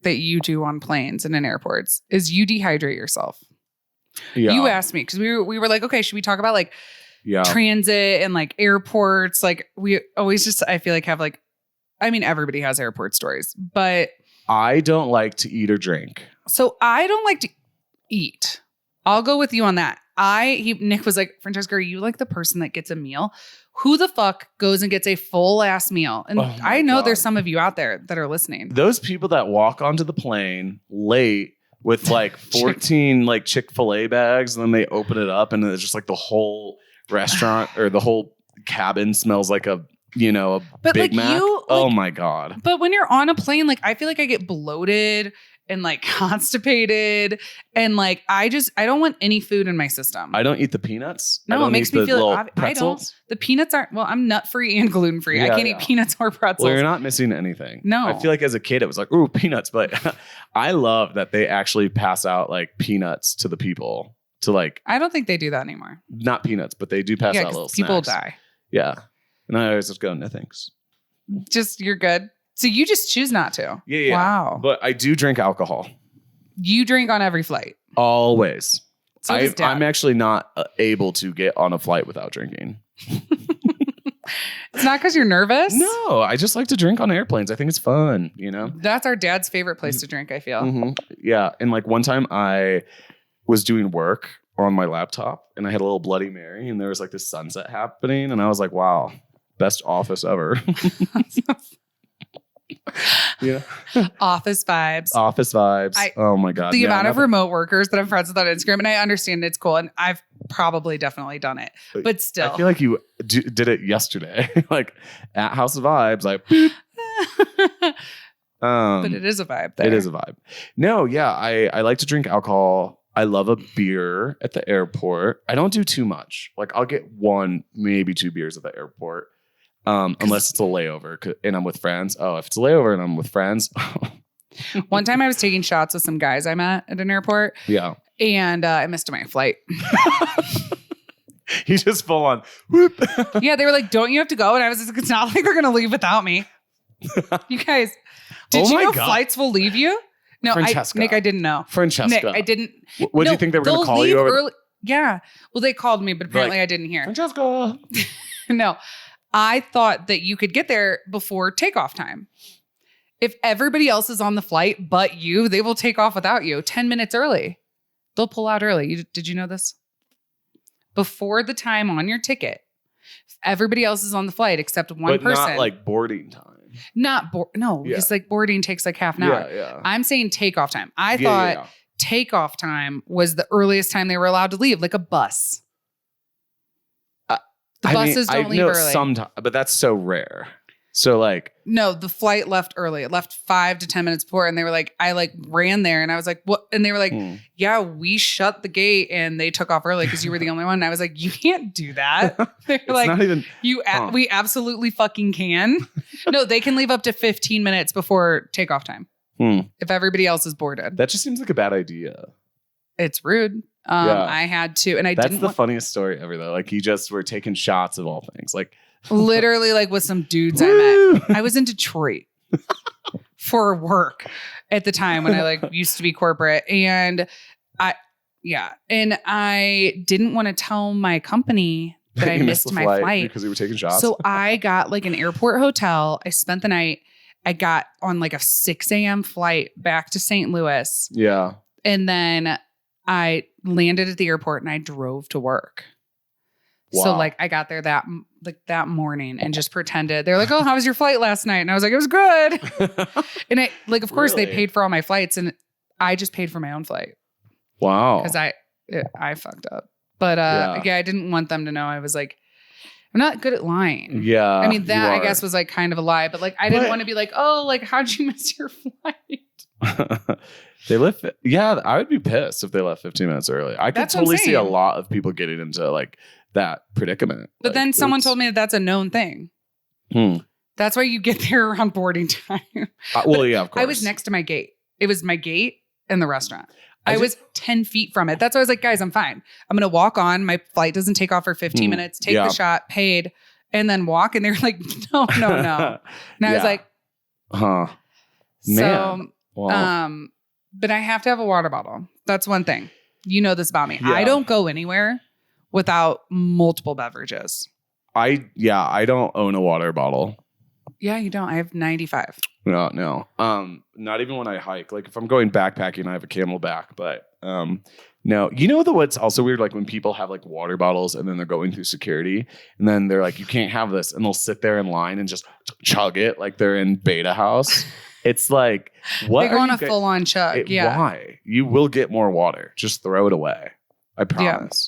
that you do on planes and in airports is you dehydrate yourself. Yeah. You asked me because we were like, okay, should we talk about like transit and like airports? Like we always just, I feel like have like, I mean, everybody has airport stories, but I don't like to eat or drink. So I don't like to eat. I'll go with you on that. Nick was like, Francesca, are you like the person that gets a meal? Who the fuck goes and gets a full ass meal? And I know there's some of you out there that are listening. Those people that walk onto the plane late with like 14 like Chick-fil-A bags, and then they open it up and it's just like the whole restaurant or the whole cabin smells like a Big like Mac. Oh my God. But when you're on a plane, like I feel like I get bloated and like constipated and like I don't want any food in my system. I don't eat the peanuts. No, it makes me feel I don't. The peanuts aren't, well, I'm nut free and gluten free. I can't eat peanuts or pretzels. Well, you're not missing anything. No. I feel like as a kid it was like, ooh, peanuts, but I love that they actually pass out like peanuts to the people to like. I don't think they do that anymore. Not peanuts, but they do pass out little people snacks. Die. Yeah. And I always just go, no thanks. Just, you're good. So you just choose not to. Yeah. Wow. But I do drink alcohol. You drink on every flight. Always. So does Dad. I'm actually not able to get on a flight without drinking. It's not because you're nervous? No, I just like to drink on airplanes. I think it's fun, That's our dad's favorite place to drink, I feel. Mm-hmm. Yeah. And like one time I was doing work on my laptop and I had a little Bloody Mary and there was like this sunset happening and I was like, wow, best office ever. Office vibes. Oh my God. The amount of remote workers that I'm friends with on Instagram, and I understand it's cool, and I've probably definitely done it, but still. I feel like you did it yesterday, like at House of Vibes, like. But it is a vibe there. It is a vibe. No, yeah, I like to drink alcohol. I love a beer at the airport. I don't do too much. Like I'll get 1, maybe 2 beers at the airport. Unless it's a layover and I'm with friends. Oh, if it's a layover and I'm with friends. One time I was taking shots with some guys I met at an airport. Yeah. And I missed my flight. He just full on. Whoop. Yeah, they were like, don't you have to go? And I was like, it's not like they're going to leave without me. You guys, did you know flights will leave you? No, Nick, I didn't know. Francesca. Nick, I didn't. What do you think they were going to call you? Early. Yeah. Well, they called me, but apparently I didn't hear. Francesca. No. I thought that you could get there before takeoff time. If everybody else is on the flight but you, they will take off without you 10 minutes early. They'll pull out early. Did you know this? Before the time on your ticket, if everybody else is on the flight except one person. Not like boarding time. Because like boarding takes like half an hour. Yeah. I'm saying takeoff time. I thought takeoff time was the earliest time they were allowed to leave, like a bus. The buses don't leave early. Sometimes, but that's so rare. So like, no, the flight left early. It left 5 to 10 minutes before, and they were like, I like ran there, and I was like, what? And they were like, yeah, we shut the gate, and they took off early because you were the only one. And I was like, you can't do that. They're like, not even, we absolutely fucking can. No, they can leave up to 15 minutes before takeoff time if everybody else is boarded. That just seems like a bad idea. It's rude. I had to, and That's the funniest story ever, though. Like, you just were taking shots of all things. Like, literally, like with some dudes I met. I was in Detroit for work at the time when I like used to be corporate, and I didn't want to tell my company that I missed my flight because we were taking shots. So I got like an airport hotel. I spent the night. I got on like a 6 a.m. flight back to St. Louis. Yeah, and then I landed at the airport and I drove to work. Wow. So like I got there that morning and just pretended. They're like, "Oh, how was your flight last night?" And I was like, "It was good." And I like, of course, they paid for all my flights, and I just paid for my own flight. Wow. Because I fucked up. But I didn't want them to know. I was like, I'm not good at lying. Yeah. I mean, that I guess was like kind of a lie, but like I didn't want to be like, "Oh, like how'd you miss your flight?" They left. Yeah, I would be pissed if they left 15 minutes early. I could totally see a lot of people getting into like that predicament. But then someone told me that that's a known thing. That's why you get there around boarding time. Well, yeah, of course. I was next to my gate. It was my gate and the restaurant. I was 10 feet from it. That's why I was like, guys, I'm fine. I'm going to walk on. My flight doesn't take off for 15 minutes. Take the shot, paid, and then walk. And they were like, no. And I was like, Man. Wow. But I have to have a water bottle. That's one thing. You know this about me. Yeah. I don't go anywhere without multiple beverages. I don't own a water bottle. Yeah, you don't. I have 95. No. Not even when I hike. Like if I'm going backpacking, I have a Camelback. But no. You know what's also weird? Like when people have like water bottles and then they're going through security and then they're like, you can't have this, and they'll sit there in line and just chug it like they're in Beta House. It's like, what? They go on a full on chug. Yeah. Why? You will get more water. Just throw it away. I promise.